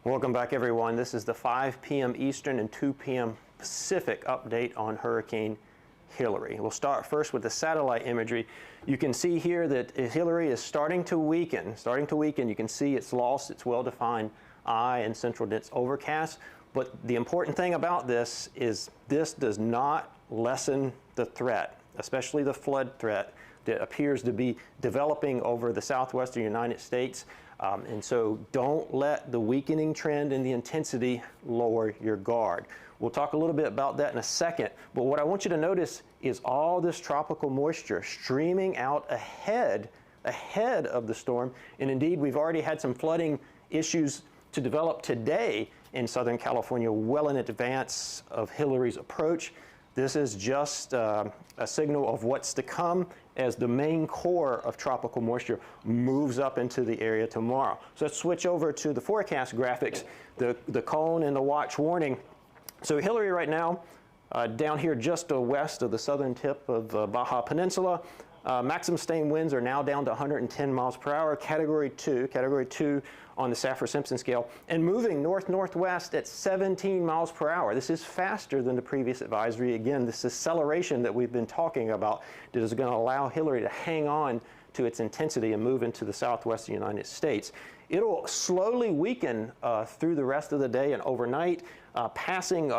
Welcome back, everyone. This is the 5 p.m. Eastern and 2 p.m. Pacific update on Hurricane Hilary. We'll start first with the satellite imagery. You can see here that Hilary is starting to weaken. You can see it's lost its well-defined eye and central dense overcast. But the important thing about this is this does not lessen the threat, especially the flood threat that appears to be developing over the southwestern United States. And so don't let the weakening trend and the intensity lower your guard. We'll talk a little bit about that in a second, but what I want you to notice is all this tropical moisture streaming out ahead of the storm. And indeed, we've already had some flooding issues to develop today in Southern California well in advance of Hilary's approach. This is just a signal of what's to come as the main core of tropical moisture moves up into the area tomorrow. So let's switch over to the forecast graphics, the cone and the watch warning. So Hilary right now, down here just west of the southern tip of Baja Peninsula, maximum sustained winds are now down to 110 miles per hour, category 2 on the Saffir-Simpson scale, and moving north-northwest at 17 miles per hour. This is faster than the previous advisory. Again, this acceleration that we've been talking about that is going to allow Hilary to hang on to its intensity and move into the southwestern United States. It'll slowly weaken through the rest of the day and overnight, passing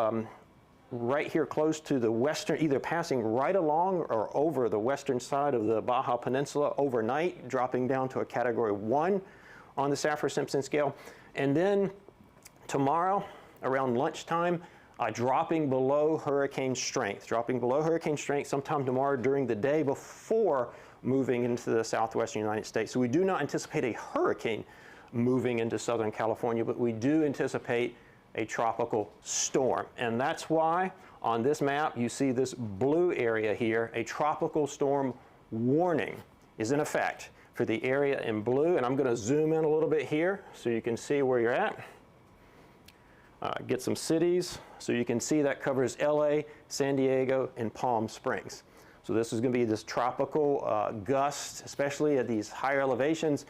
right here close to the western, either passing right along or over the western side of the Baja Peninsula overnight, dropping down to a category 1 on the Saffir-Simpson scale. And then tomorrow around lunchtime, dropping below hurricane strength sometime tomorrow during the day before moving into the southwestern United States. So we do not anticipate a hurricane moving into Southern California, but we do anticipate a tropical storm. And that's why on this map you see this blue area here. A tropical storm warning is in effect for the area in blue. And I'm going to zoom in a little bit here so you can see where you're at. Get some cities. So you can see that covers LA, San Diego, and Palm Springs. So this is going to be this tropical gust, especially at these higher elevations,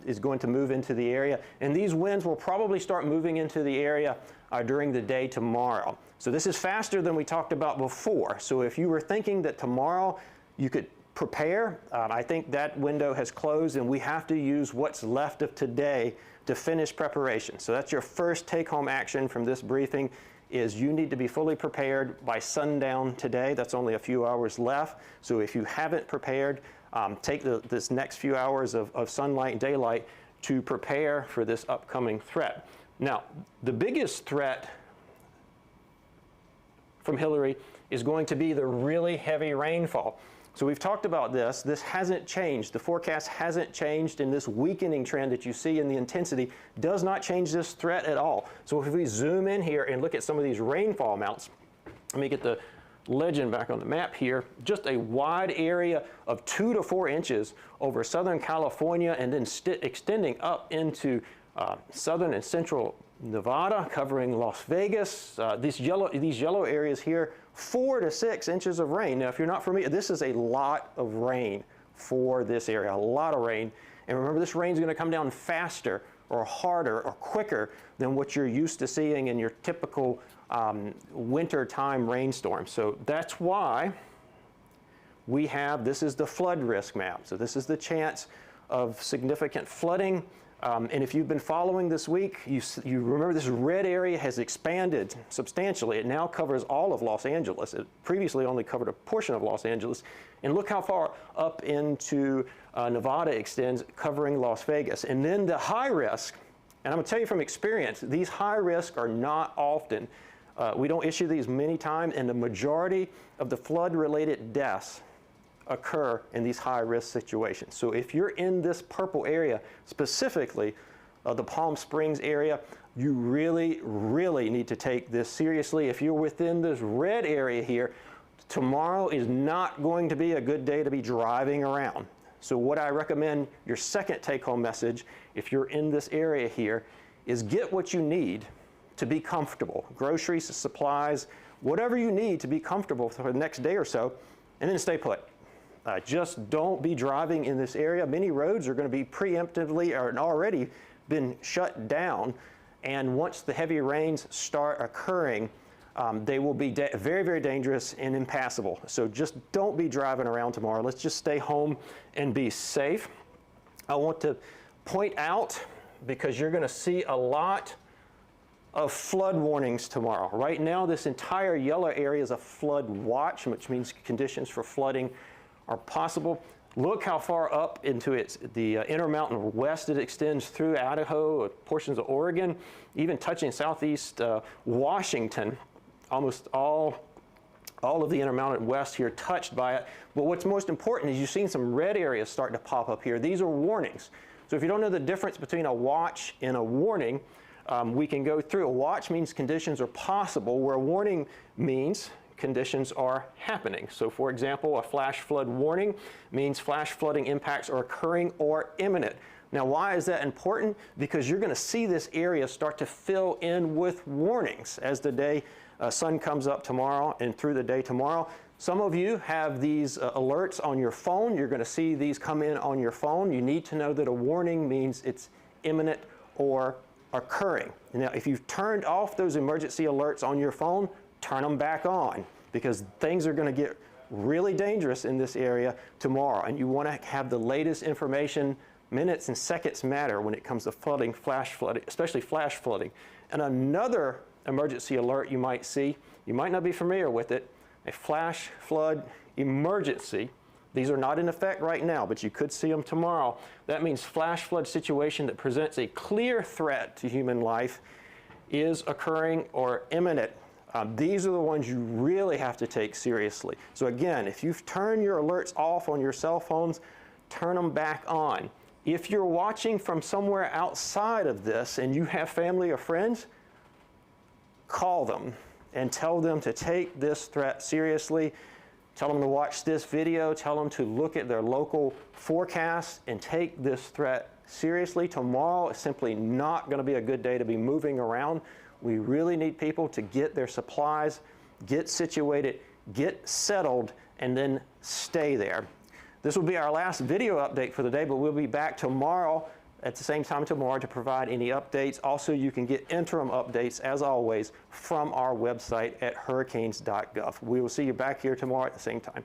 is going to move into the area. And these winds will probably start moving into the area during the day tomorrow. So this is faster than we talked about before. So if you were thinking that tomorrow you could prepare, I think that window has closed and we have to use what's left of today to finish preparation. So that's your first take-home action from this briefing, is you need to be fully prepared by sundown today. That's only a few hours left. So if you haven't prepared, take this next few hours of sunlight and daylight to prepare for this upcoming threat. Now, the biggest threat from Hilary is going to be the really heavy rainfall. So we've talked about this. This hasn't changed. The forecast hasn't changed, and this weakening trend that you see in the intensity does not change this threat at all. So if we zoom in here and look at some of these rainfall amounts, let me get the legend back on the map here. Just a wide area of 2 to 4 inches over Southern California, and then extending up into southern and central Nevada, covering Las Vegas. These yellow areas here, 4 to 6 inches of rain. Now, if you're not familiar, this is a lot of rain for this area, a lot of rain. And remember, this rain is going to come down faster or harder or quicker than what you're used to seeing in your typical wintertime rainstorm. So that's why we have, this is the flood risk map. So this is the chance of significant flooding. And if you've been following this week, you remember this red area has expanded substantially. It now covers all of Los Angeles. It previously only covered a portion of Los Angeles. And look how far up into Nevada extends, covering Las Vegas. And then the high risk, and I'm going to tell you from experience, these high risk are not often. We don't issue these many times, and the majority of the flood-related deaths occur in these high-risk situations. So if you're in this purple area, specifically the Palm Springs area, you really, really need to take this seriously. If you're within this red area here, tomorrow is not going to be a good day to be driving around. So what I recommend, your second take-home message, if you're in this area here, is get what you need to be comfortable. Groceries, supplies, whatever you need to be comfortable for the next day or so, and then stay put. Just don't be driving in this area. Many roads are going to be preemptively or already been shut down and once the heavy rains start occurring, they will be very, very dangerous and impassable. So just don't be driving around tomorrow. Let's just stay home and be safe. I want to point out, because you're going to see a lot of flood warnings tomorrow. Right now, this entire yellow area is a flood watch, which means conditions for flooding are possible. Look how far up into the Intermountain West it extends through Idaho, portions of Oregon, even touching southeast Washington. Almost all of the Intermountain West here touched by it. But what's most important is you've seen some red areas starting to pop up here. These are warnings. So if you don't know the difference between a watch and a warning, we can go through. A watch means conditions are possible, where a warning means conditions are happening. So for example, a flash flood warning means flash flooding impacts are occurring or imminent. Now, why is that important? Because you're going to see this area start to fill in with warnings as the day sun comes up tomorrow and through the day tomorrow. Some of you have these alerts on your phone. You're going to see these come in on your phone. You need to know that a warning means it's imminent or occurring. Now, if you've turned off those emergency alerts on your phone, turn them back on, because things are going to get really dangerous in this area tomorrow, and you want to have the latest information. Minutes and seconds matter when it comes to flooding, flash flooding, especially flash flooding. And another emergency alert you might see, you might not be familiar with it, a flash flood emergency. These are not in effect right now, but you could see them tomorrow. That means flash flood situation that presents a clear threat to human life is occurring or imminent. These are the ones you really have to take seriously. So again, if you've turned your alerts off on your cell phones, turn them back on. If you're watching from somewhere outside of this and you have family or friends, call them and tell them to take this threat seriously. Tell them to watch this video. Tell them to look at their local forecasts and take this threat seriously. Tomorrow is simply not going to be a good day to be moving around. We really need people to get their supplies, get situated, get settled, and then stay there. This will be our last video update for the day, but we'll be back tomorrow at the same time tomorrow to provide any updates. Also, you can get interim updates, as always, from our website at hurricanes.gov. We will see you back here tomorrow at the same time.